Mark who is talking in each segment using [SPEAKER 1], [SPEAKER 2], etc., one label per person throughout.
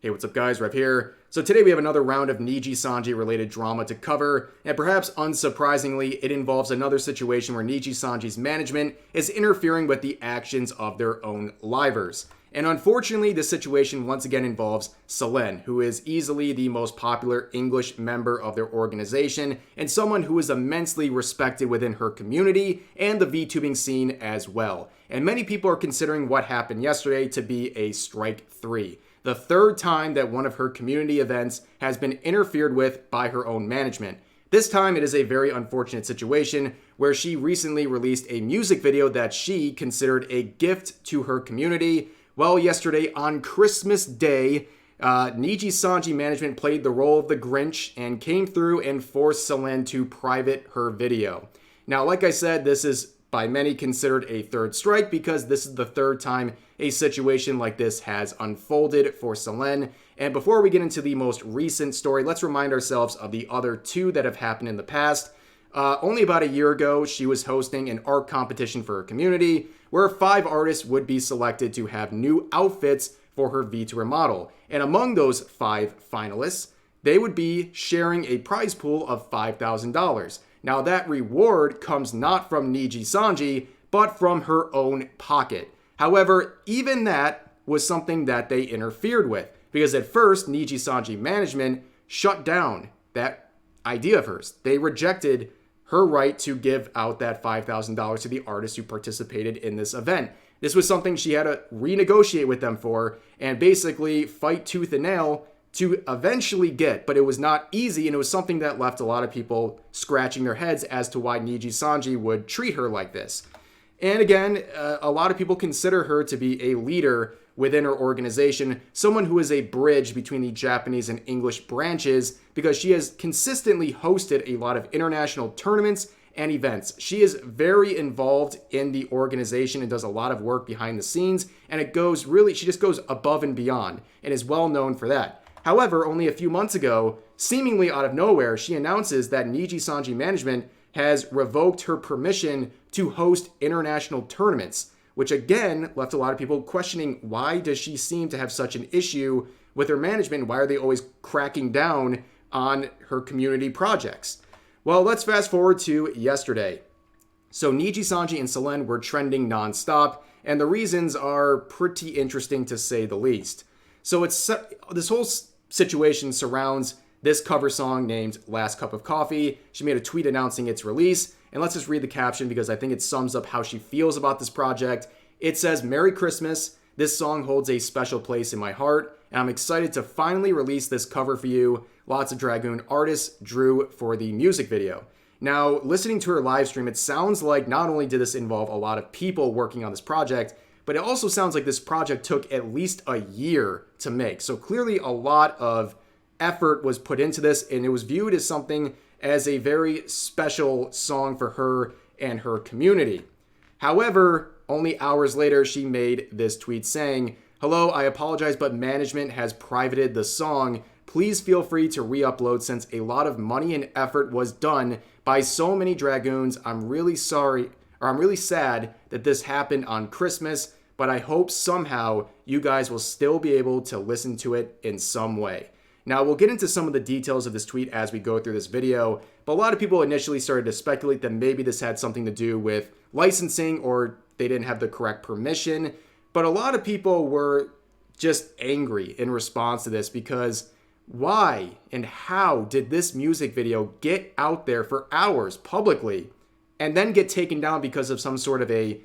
[SPEAKER 1] Hey, what's up guys, Rev here. So today we have another round of Nijisanji related drama to cover, and perhaps unsurprisingly, it involves another situation where Nijisanji's management is interfering with the actions of their own livers. And unfortunately, this situation once again involves Selen, who is easily the most popular English member of their organization, and someone who is immensely respected within her community and the VTubing scene as well. And many people are considering what happened yesterday to be a strike 3. The third time that one of her community events has been interfered with by her own management. This time it is a very unfortunate situation where she recently released a music video that she considered a gift to her community. Well, yesterday on Christmas Day, Nijisanji management played the role of the Grinch and came through and forced Selen to private her video. Now, like I said, this is by many considered a third strike because this is the third time a situation like this has unfolded for Selen. And before we get into the most recent story, let's remind ourselves of the other two that have happened in the past. Only about a year ago, she was hosting an art competition for her community where 5 artists would be selected to have new outfits for her vtuber model. And among those 5 finalists, they would be sharing a prize pool of $5,000. Now that reward comes not from Nijisanji, but from her own pocket. However, even that was something that they interfered with, because at first Nijisanji management shut down that idea of hers. They rejected her right to give out that $5,000 to the artists who participated in this event. This was something she had to renegotiate with them for and basically fight tooth and nail to eventually get, but it was not easy, and it was something that left a lot of people scratching their heads as to why Nijisanji would treat her like this. And again, a lot of people consider her to be a leader within her organization, someone who is a bridge between the Japanese and English branches because she has consistently hosted a lot of international tournaments and events. She is very involved in the organization and does a lot of work behind the scenes, and she just goes above and beyond and is well known for that. However, only a few months ago, seemingly out of nowhere, she announces that Nijisanji management has revoked her permission to host international tournaments, which again left a lot of people questioning, why does she seem to have such an issue with her management? Why are they always cracking down on her community projects? Well, let's fast forward to yesterday. So Nijisanji and Selen were trending nonstop, and the reasons are pretty interesting to say the least. So this whole situation surrounds this cover song named Last Cup of Coffee. She made a tweet announcing its release, and let's just read the caption because I think it sums up how she feels about this project. It says, "Merry Christmas. This song holds a special place in my heart, and I'm excited to finally release this cover for you. Lots of Dragoon artists drew for the music video." Now, listening to her live stream, it sounds like not only did this involve a lot of people working on this project, but it also sounds like this project took at least a year to make. So clearly a lot of effort was put into this, and it was viewed as something as a very special song for her and her community. However, only hours later, she made this tweet saying, "Hello, I apologize, but management has privated the song. Please feel free to re-upload since a lot of money and effort was done by so many Dragoons. I'm really sad that this happened on Christmas, but I hope somehow you guys will still be able to listen to it in some way." Now, we'll get into some of the details of this tweet as we go through this video, but a lot of people initially started to speculate that maybe this had something to do with licensing or they didn't have the correct permission. But a lot of people were just angry in response to this because why and how did this music video get out there for hours publicly and then get taken down because of some sort of a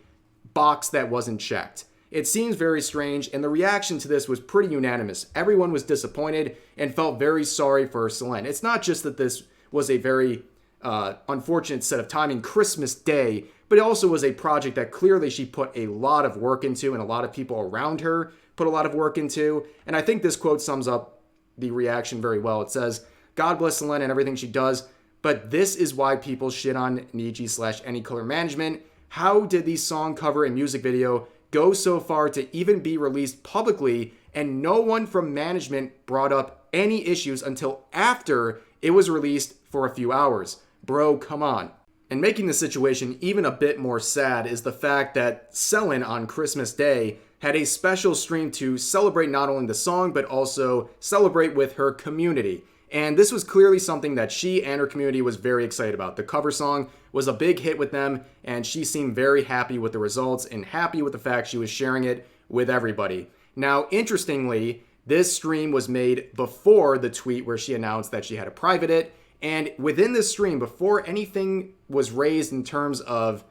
[SPEAKER 1] box that wasn't checked? It seems very strange, and the reaction to this was pretty unanimous. Everyone was disappointed and felt very sorry for Selen. It's not just that this was a very unfortunate set of timing, Christmas Day, but it also was a project that clearly she put a lot of work into and a lot of people around her put a lot of work into. And I think this quote sums up the reaction very well. It says, "God bless Selen and everything she does, but this is why people shit on Niji/Anycolor management. How did the song cover and music video go so far to even be released publicly, and no one from management brought up any issues until after it was released for a few hours? Bro, come on." And making the situation even a bit more sad is the fact that Selen on Christmas Day had a special stream to celebrate not only the song, but also celebrate with her community. And this was clearly something that she and her community was very excited about. The cover song was a big hit with them, and she seemed very happy with the results and happy with the fact she was sharing it with everybody. Now, interestingly, this stream was made before the tweet where she announced that she had to private it. And within this stream, before anything was raised in terms of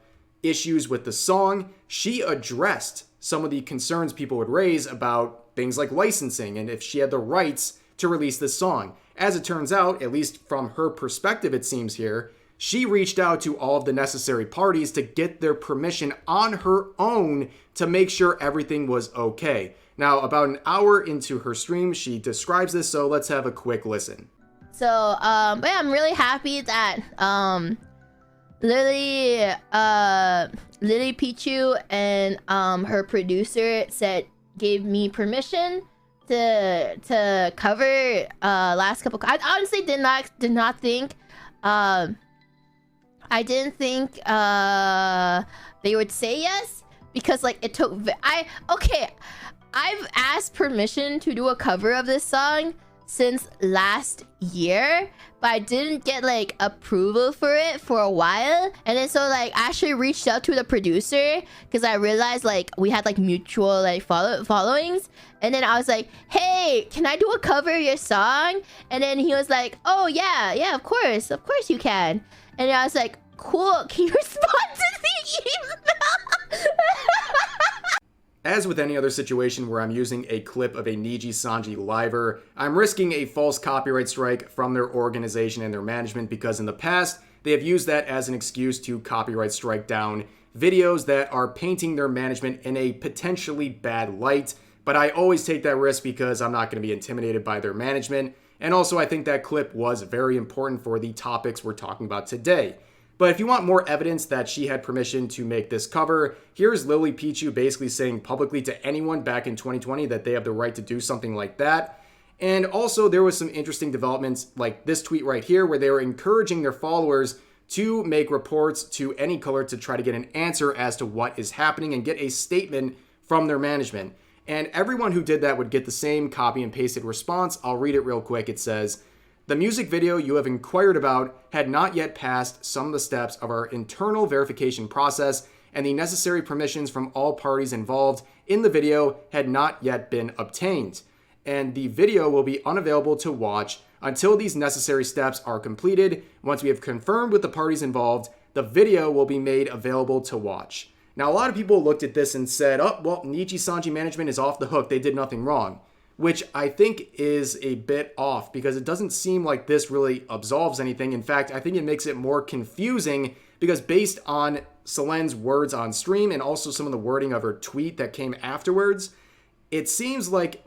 [SPEAKER 1] issues with the song, she addressed some of the concerns people would raise about things like licensing and if she had the rights to release this song. As it turns out, at least from her perspective it seems here, she reached out to all of the necessary parties to get their permission on her own to make sure everything was okay. Now, about an hour into her stream, she describes this, so let's have a quick listen.
[SPEAKER 2] So, but yeah, I'm really happy that Lily Pichu and her producer gave me permission to cover last couple. I honestly did not think I didn't think they would say yes, because like it took I've asked permission to do a cover of this song since last year, but I didn't get like approval for it for a while. And then so like I actually reached out to the producer because I realized like we had like mutual like followings. And then I was like, hey, can I do a cover of your song? And then he was like, oh yeah, of course you can. And I was like, cool, can you respond to the email?
[SPEAKER 1] As with any other situation where I'm using a clip of a Nijisanji liver, I'm risking a false copyright strike from their organization and their management, because in the past, they have used that as an excuse to copyright strike down videos that are painting their management in a potentially bad light. But I always take that risk because I'm not going to be intimidated by their management. And also, I think that clip was very important for the topics we're talking about today. But if you want more evidence that she had permission to make this cover, here's Lily Pichu basically saying publicly to anyone back in 2020 that they have the right to do something like that. And also there was some interesting developments like this tweet right here where they were encouraging their followers to make reports to any color to try to get an answer as to what is happening and get a statement from their management. And everyone who did that would get the same copy and pasted response. I'll read it real quick. It says, "The music video you have inquired about had not yet passed some of the steps of our internal verification process, and the necessary permissions from all parties involved in the video had not yet been obtained. And the video will be unavailable to watch until these necessary steps are completed. Once we have confirmed with the parties involved, the video will be made available to watch." Now, a lot of people looked at this and said, oh, well, Nijisanji management is off the hook. They did nothing wrong. Which I think is a bit off, because it doesn't seem like this really absolves anything. In fact, I think it makes it more confusing, because based on Selen's words on stream and also some of the wording of her tweet that came afterwards, it seems like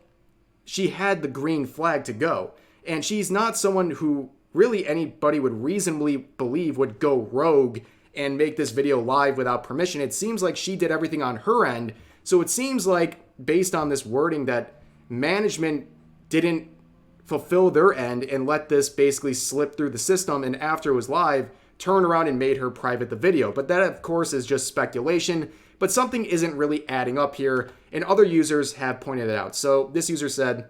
[SPEAKER 1] she had the green flag to go. And she's not someone who really anybody would reasonably believe would go rogue and make this video live without permission. It seems like she did everything on her end. So it seems like, based on this wording, that management didn't fulfill their end and let this basically slip through the system, and after it was live, turn around and made her private the video. But that, of course, is just speculation, but something isn't really adding up here, and other users have pointed it out. So this user said,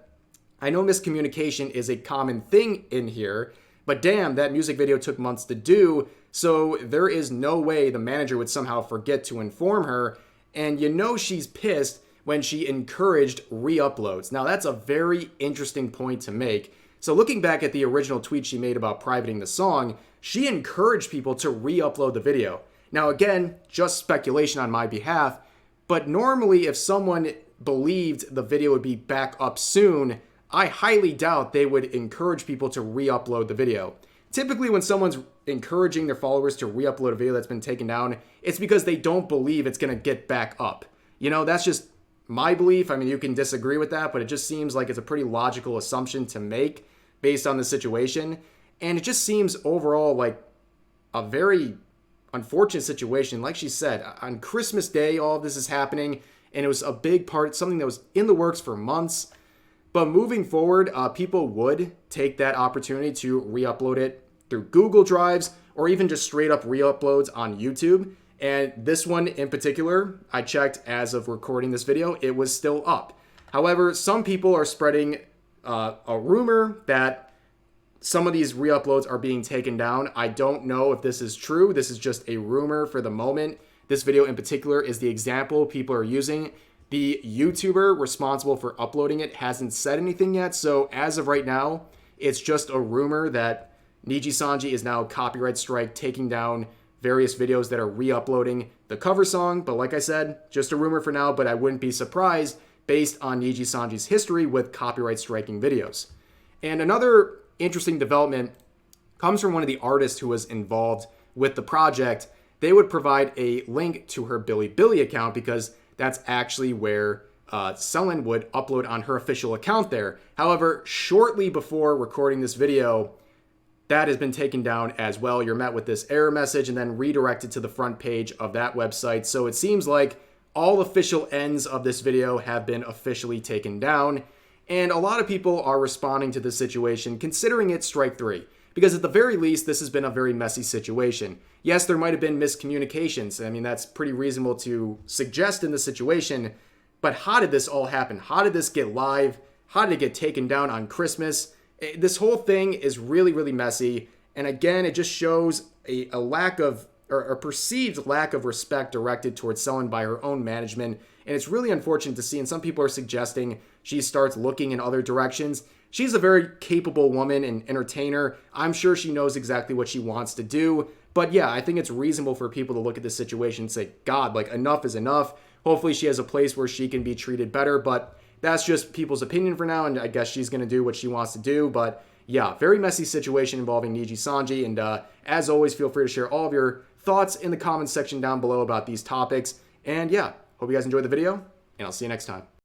[SPEAKER 1] "I know miscommunication is a common thing in here, but damn, that music video took months to do, so there is no way the manager would somehow forget to inform her, and you know she's pissed when she encouraged re-uploads." Now, that's a very interesting point to make. So looking back at the original tweet she made about privating the song, she encouraged people to re-upload the video. Now, again, just speculation on my behalf, but normally if someone believed the video would be back up soon, I highly doubt they would encourage people to re-upload the video. Typically, when someone's encouraging their followers to re-upload a video that's been taken down, it's because they don't believe it's going to get back up. You know, that's just my belief. I mean, you can disagree with that, but it just seems like it's a pretty logical assumption to make based on the situation. And it just seems overall like a very unfortunate situation. Like she said, on Christmas Day, all of this is happening, and it was a big part, something that was in the works for months. But moving forward, people would take that opportunity to re-upload it through Google Drives or even just straight up re-uploads on YouTube. And this one in particular, I checked as of recording this video, it was still up. However, some people are spreading a rumor that some of these re-uploads are being taken down. I don't know if this is true. This is just a rumor for the moment. This video in particular is the example people are using. The YouTuber responsible for uploading it hasn't said anything yet. So as of right now, it's just a rumor that Nijisanji is now copyright strike taking down various videos that are re-uploading the cover song. But like I said, just a rumor for now, but I wouldn't be surprised based on Nijisanji's history with copyright striking videos. And another interesting development comes from one of the artists who was involved with the project. They would provide a link to her Bilibili account because that's actually where Selen would upload on her official account there. However, shortly before recording this video, that has been taken down as well. You're met with this error message and then redirected to the front page of that website. So it seems like all official ends of this video have been officially taken down. And a lot of people are responding to this situation, considering it strike 3. Because at the very least, this has been a very messy situation. Yes, there might have been miscommunications. I mean, that's pretty reasonable to suggest in this situation. But how did this all happen? How did this get live? How did it get taken down on Christmas? This whole thing is really, really messy. And again, it just shows a lack of, or a perceived lack of respect directed towards Selen by her own management. And it's really unfortunate to see. And some people are suggesting she starts looking in other directions. She's a very capable woman and entertainer. I'm sure she knows exactly what she wants to do. But yeah, I think it's reasonable for people to look at this situation and say, God, like enough is enough. Hopefully she has a place where she can be treated better. But that's just people's opinion for now. And I guess she's going to do what she wants to do. But yeah, very messy situation involving Nijisanji. And as always, feel free to share all of your thoughts in the comments section down below about these topics. And yeah, hope you guys enjoyed the video, and I'll see you next time.